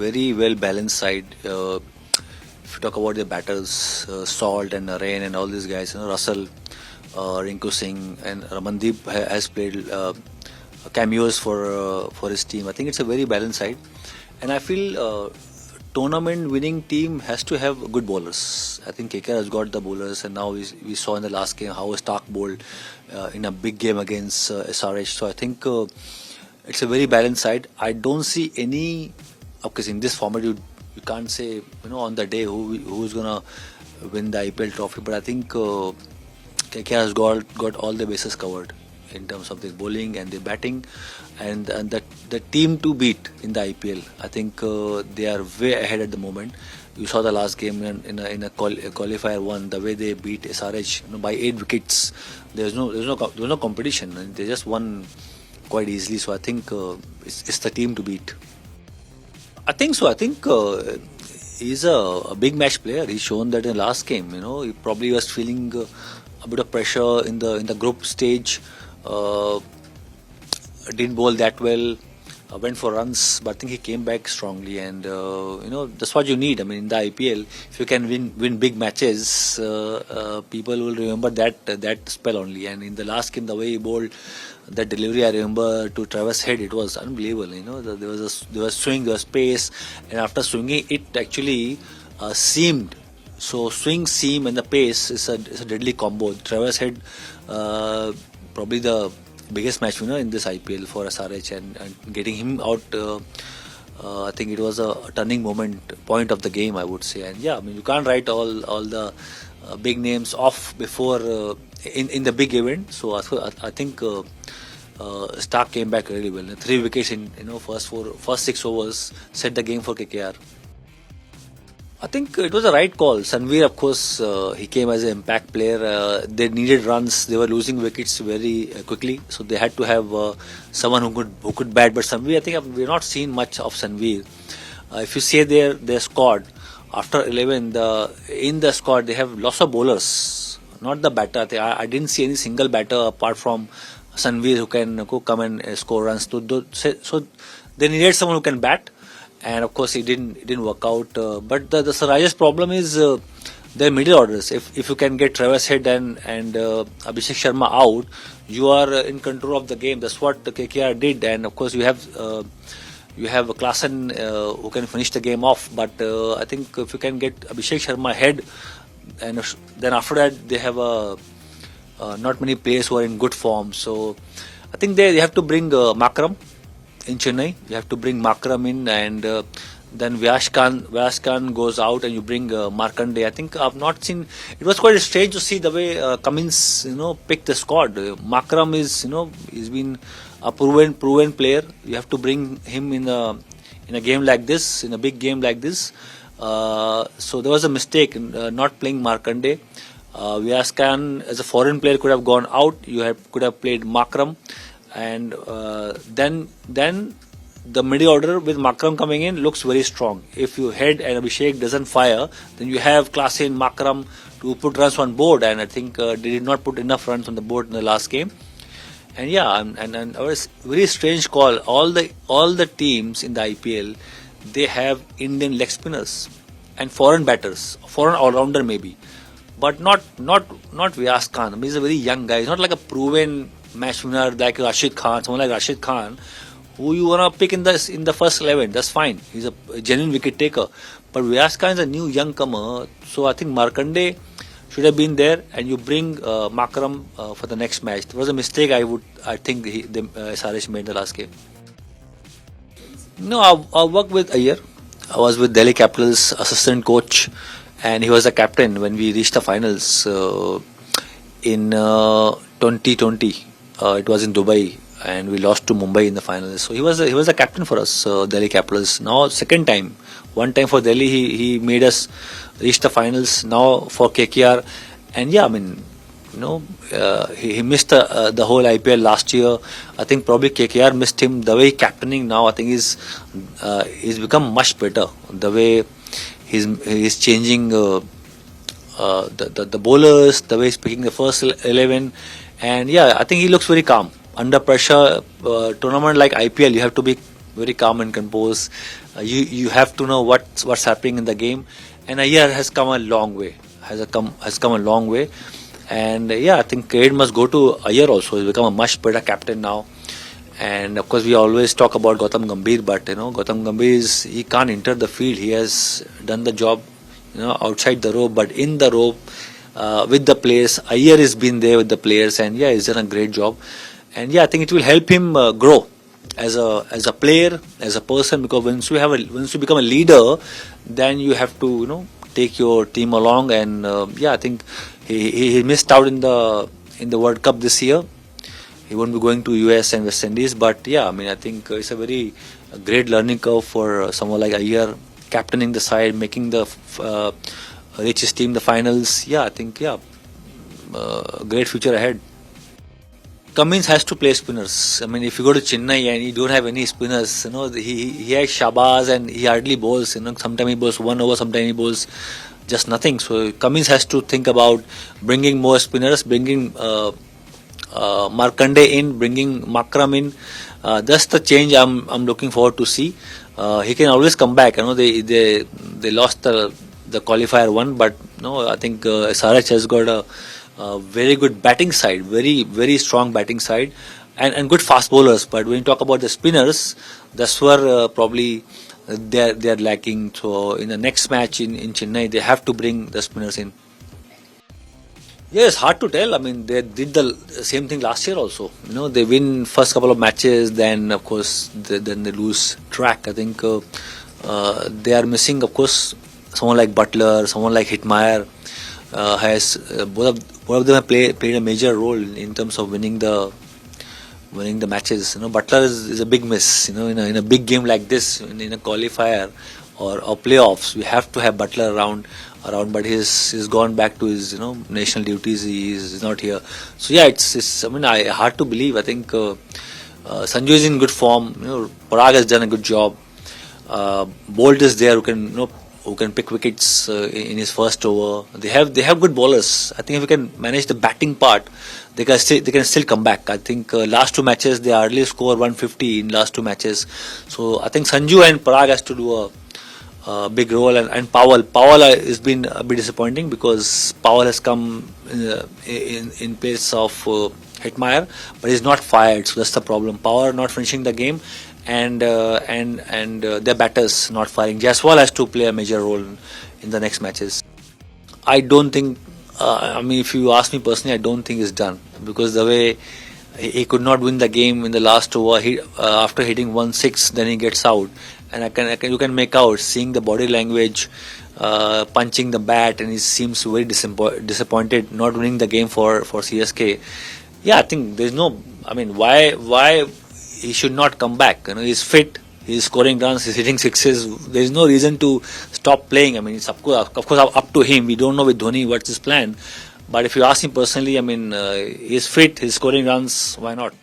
very well balanced side. If you talk about the batters, Salt and Rain and all these guys, Russell, Rinku Singh and Ramandeep has played cameos for his team. I think it's a very balanced side, and I feel tournament winning team has to have good bowlers. I think KKR has got the bowlers, and now we saw in the last game how Stark bowled in a big game against SRH. So I think it's a very balanced side. I don't see any. Of course, in this format, you can't say on the day who's gonna win the IPL trophy, but I think KKR has got all the bases covered in terms of the bowling and the batting, and the team to beat in the IPL. I think they are way ahead at the moment. You saw the last game in a qualifier one, the way they beat SRH by 8 wickets. There's no competition, and they just won quite easily. So I think it's the team to beat. I think so. I think he's a big match player. He's shown that in the last game. He probably was feeling a bit of pressure in the group stage. Didn't bowl that well. Went for runs, but I think he came back strongly, and that's what you need. I mean, in the IPL, if you can win big matches, people will remember that spell only. And in the last game, the way he bowled, that delivery, I remember to Travis Head, it was unbelievable. There was swing, there was pace, and after swinging, it actually seamed. So swing, seam, and the pace is a deadly combo. Travis Head, probably the biggest match winner in this IPL for SRH, and getting him out, I think it was a turning point of the game, I would say. And yeah, I mean, you can't write all the big names off before in the big event. So I think Stark came back really well. 3 wickets in first 6 overs set the game for KKR. I think it was the right call. Sanveer, of course, he came as an impact player. They needed runs. They were losing wickets very quickly, so they had to have someone who could bat. But Sanveer, I think we've not seen much of Sanveer. If you see their squad after 11, in the squad they have lots of bowlers, not the batter. I didn't see any single batter apart from Sanveer who can come and score runs. So they needed someone who can bat. And of course, it didn't work out. But the Siraj's problem is their middle orders. If you can get Travis Head and Abhishek Sharma out, you are in control of the game. That's what the KKR did. And of course, you have Klaasen who can finish the game off. But I think if you can get Abhishek Sharma head, and then after that they have not many players who are in good form. So I think they have to bring Makram in Chennai. You have to bring Makram in, and then Vyas Khan goes out, and you bring Markanday. I think I've not seen. It was quite strange to see the way Cummins, picked the squad. Makram is, he's been a proven player. You have to bring him in a game like this, in a big game like this. So there was a mistake in not playing Markanday. Vyas Khan as a foreign player could have gone out. Could have played Makram. And then the middle order with Makram coming in looks very strong. If you head and Abhishek doesn't fire, then you have Klaasen, Makram to put runs on board. And I think they did not put enough runs on the board in the last game. And yeah, and it was a very strange call. All the teams in the IPL, they have Indian leg spinners and foreign batters, foreign all-rounder maybe, but not Vyas Khan. I mean, he's a very young guy. He's not like a proven match winner like Rashid Khan, someone like Rashid Khan, who you wanna pick in the first 11. That's fine. He's a genuine wicket taker. But Vyas Khan is a new young comer, so I think Markanday should have been there, and you bring Makram for the next match. It was a mistake I think SRH made the last game. No, I worked with Iyer. I was with Delhi Capitals assistant coach, and he was the captain when we reached the finals in 2020. It was in Dubai, and we lost to Mumbai in the finals. So he was a captain for us, Delhi Capitals. Now second time, one time for Delhi, he made us reach the finals. Now for KKR, and yeah, I mean, he missed the whole IPL last year. I think probably KKR missed him. The way captaining now, I think he's become much better. The way he's changing the bowlers, the way he's picking the first 11. And yeah, I think he looks very calm. Under pressure, tournament like IPL, you have to be very calm and composed. You have to know what's happening in the game, and Iyer has come a long way. Has come a long way, and yeah, I think credit must go to Iyer also. He's become a much better captain now. And of course, we always talk about Gautam Gambhir, but Gautam Gambhir he can't enter the field. He has done the job, outside the rope, but in the rope with the players. Iyer has been there with the players, and yeah, he's done a great job. And yeah, I think it will help him grow as a player, as a person, because once you become a leader, then you have to take your team along. And yeah, I think he missed out in the World Cup this year. He won't be going to US and West Indies, but yeah, I mean, I think it's a very great learning curve for someone like Iyer, captaining the side, making the richest team the finals. Yeah, I think great future ahead. Cummins has to play spinners. I mean, if you go to Chennai and you don't have any spinners, he has Shabazz and he hardly bowls. Sometimes he bowls 1 over, sometimes he bowls just nothing. So Cummins has to think about bringing more spinners, bringing Markande in, bringing Makram in. That's the change I'm looking forward to see. He can always come back. They lost the qualifier one, but I think SRH has got a very good batting side, very very strong batting side, and good fast bowlers. But when you talk about the spinners, that's where probably they're lacking. So in the next match in Chennai, they have to bring the spinners in. Yeah, it's hard to tell. I mean, they did the same thing last year also. They win first couple of matches, then of course then they lose track. I think they are missing, of course, someone like Butler, someone like Hitmeyer. Has both of them have played a major role in terms of winning the matches. Butler is a big miss. In a big game like this, in a qualifier or playoffs, we have to have Butler around, but he's gone back to his national duties. He's not here. So yeah, it's hard to believe. I think Sanju is in good form. Parag has done a good job. Bolt is there who can pick wickets in his first over. They have good bowlers. I think if we can manage the batting part, they can still come back. I think last two matches they hardly score 150 in last two matches. So I think Sanju and Parag has to do a big role, and Powell has been a bit disappointing because Powell has come in place of Hitmeyer, but he's not fired. So that's the problem. Powell not finishing the game, and their batters not firing. Jaiswal has to play a major role in the next matches. I don't think. If you ask me personally, I don't think it's done, because the way he could not win the game in the last over. After hitting 1-6, then he gets out, and you can make out, seeing the body language, punching the bat, and he seems very disappointed not winning the game for CSK. Yeah, I think there's no. Why he should not come back? He's fit. He's scoring runs. He's hitting sixes. There is no reason to stop playing. It's of course up to him. We don't know with Dhoni what's his plan. But if you ask him personally, he's fit. He's scoring runs. Why not?